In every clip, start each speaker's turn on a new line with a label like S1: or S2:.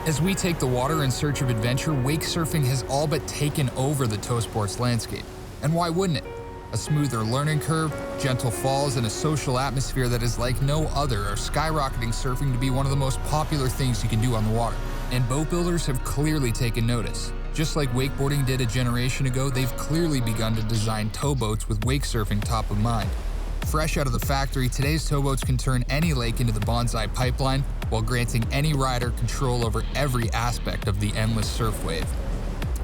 S1: As we take the water in search of adventure, wake surfing has all but taken over the tow sports landscape. And why wouldn't it? A smoother learning curve, gentle falls, and a social atmosphere that is like no other are skyrocketing surfing to be one of the most popular things you can do on the water. And boat builders have clearly taken notice. Just like wakeboarding did a generation ago, they've clearly begun to design towboats with wake surfing top of mind. Fresh out of the factory, today's towboats can turn any lake into the bonsai pipeline while granting any rider control over every aspect of the endless surf wave.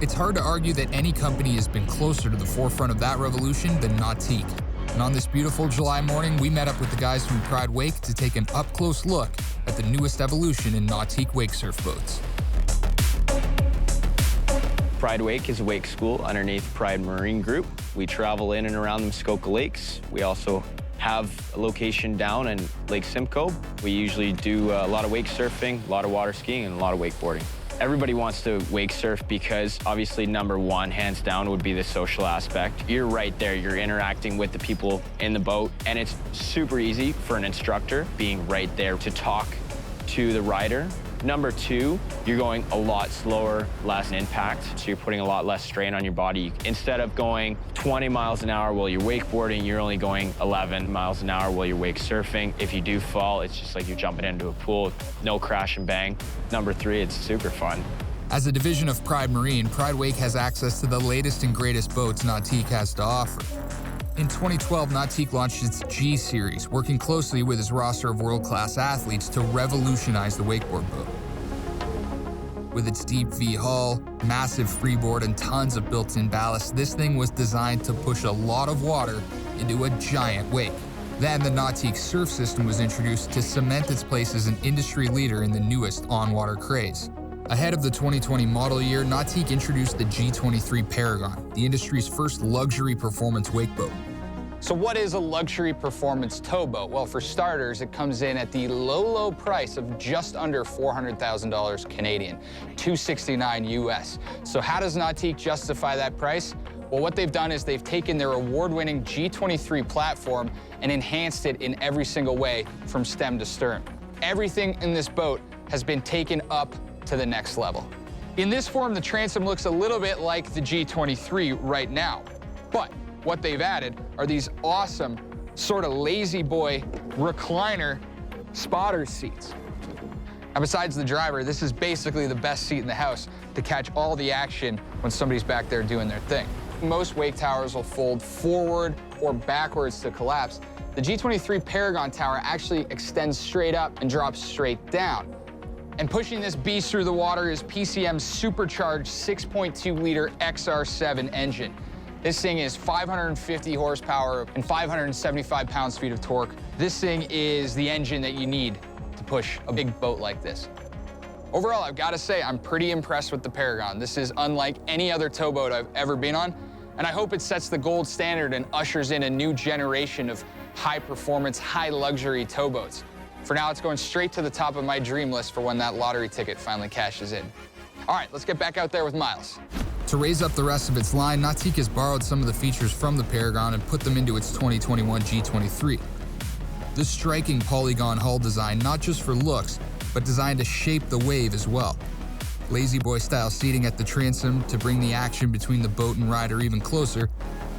S1: It's hard to argue that any company has been closer to the forefront of that revolution than Nautique. And on this beautiful July morning, we met up with the guys from Pride Wake to take an up-close look at the newest evolution in Nautique wake surf boats.
S2: Pride Wake is a wake school underneath Pride Marine Group. We travel in and around the Muskoka Lakes. We also have a location down in Lake Simcoe. We usually do a lot of wake surfing, a lot of water skiing, and a lot of wakeboarding. Everybody wants to wake surf because obviously number one, hands down, would be the social aspect. You're right there, you're interacting with the people in the boat, and it's super easy for an instructor being right there to talk to the rider. Number two, you're going a lot slower, less impact, so you're putting a lot less strain on your body. Instead of going 20 miles an hour while you're wakeboarding, you're only going 11 miles an hour while you're wake surfing. If you do fall, it's just like you're jumping into a pool, no crash and bang. Number three, it's super fun.
S1: As a division of Pride Marine, Pride Wake has access to the latest and greatest boats Nautique has to offer. In 2012, Nautique launched its G Series, working closely with its roster of world-class athletes to revolutionize the wakeboard boat. With its deep V hull, massive freeboard, and tons of built-in ballast, this thing was designed to push a lot of water into a giant wake. Then the Nautique Surf System was introduced to cement its place as an industry leader in the newest on-water craze. Ahead of the 2020 model year, Nautique introduced the G23 Paragon, the industry's first luxury performance wake boat.
S3: So what is a luxury performance towboat? Well, for starters, it comes in at the low price of just under $400,000 Canadian, $269 US. So how does Nautique justify that price? Well, what they've done is they've taken their award-winning G23 platform and enhanced it in every single way from stem to stern. Everything in this boat has been taken up to the next level. In this form, the transom looks a little bit like the G23 right now, but what they've added are these awesome sort of lazy boy recliner spotter seats. Now, besides the driver, this is basically the best seat in the house to catch all the action when somebody's back there doing their thing. Most wake towers will fold forward or backwards to collapse. The G23 Paragon tower actually extends straight up and drops straight down. And pushing this beast through the water is PCM's supercharged 6.2-liter XR7 engine. This thing is 550 horsepower and 575 pounds-feet of torque. This thing is the engine that you need to push a big boat like this. Overall, I've got to say, I'm pretty impressed with the Paragon. This is unlike any other towboat I've ever been on, and I hope it sets the gold standard and ushers in a new generation of high-performance, high-luxury towboats. For now, it's going straight to the top of my dream list for when that lottery ticket finally cashes in. All right, let's get back out there with Miles.
S1: To raise up the rest of its line, Nautique has borrowed some of the features from the Paragon and put them into its 2021 G23. This striking polygon hull design, not just for looks, but designed to shape the wave as well. Lazy boy style seating at the transom to bring the action between the boat and rider even closer,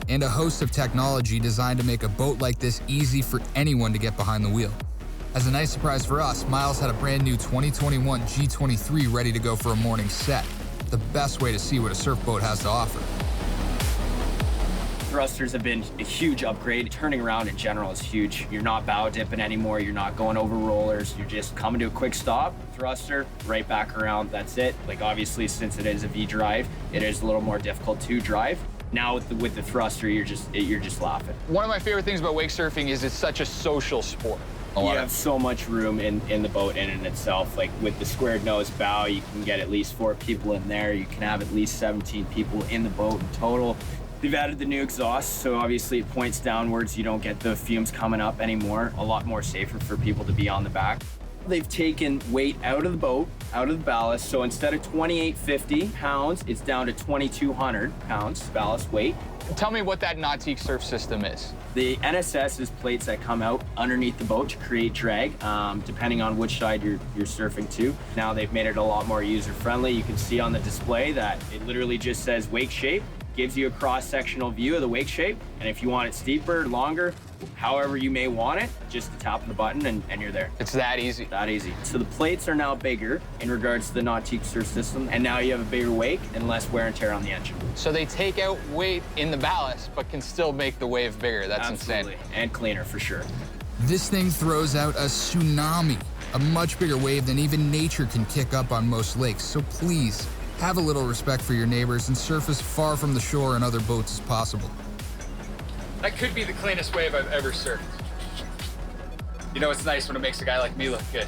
S1: and a host of technology designed to make a boat like this easy for anyone to get behind the wheel. As a nice surprise for us, Miles had a brand new 2021 G23 ready to go for a morning set. The best way to see what a surf boat has to offer.
S4: Thrusters have been a huge upgrade. Turning around in general is huge. You're not bow dipping anymore. You're not going over rollers. You're just coming to a quick stop, thruster, right back around. That's it. Like obviously, since it is a V drive, it is a little more difficult to drive. Now with the thruster, you're just laughing.
S3: One of my favorite things about wake surfing is it's such a social sport.
S4: You have so much room in the boat in itself. Like with the squared nose bow, you can get at least 4 people in there. You can have at least 17 people in the boat in total. They've added the new exhaust, so obviously it points downwards. You don't get the fumes coming up anymore. A lot more safer for people to be on the back. They've taken weight out of the boat, out of the ballast. So instead of 2,850 pounds, it's down to 2,200 pounds ballast weight.
S3: Tell me what that Nautique surf system is.
S4: The NSS is plates that come out underneath the boat to create drag, depending on which side you're surfing to. Now they've made it a lot more user-friendly. You can see on the display that it literally just says wake shape, gives you a cross-sectional view of the wake shape. And if you want it steeper, longer, however you may want it, just tap the button and you're there.
S3: It's that easy.
S4: That easy. So the plates are now bigger in regards to the Nautique surf system, and now you have a bigger wake and less wear and tear on the engine.
S3: So they take out weight in the ballast, but can still make the wave bigger. That's
S4: Absolutely.
S3: insane.
S4: And cleaner for sure.
S1: This thing throws out a tsunami, a much bigger wave than even nature can kick up on most lakes. So please, have a little respect for your neighbors and surf as far from the shore and other boats as possible.
S3: That could be the cleanest wave I've ever surfed. You know, it's nice when it makes a guy like me look good.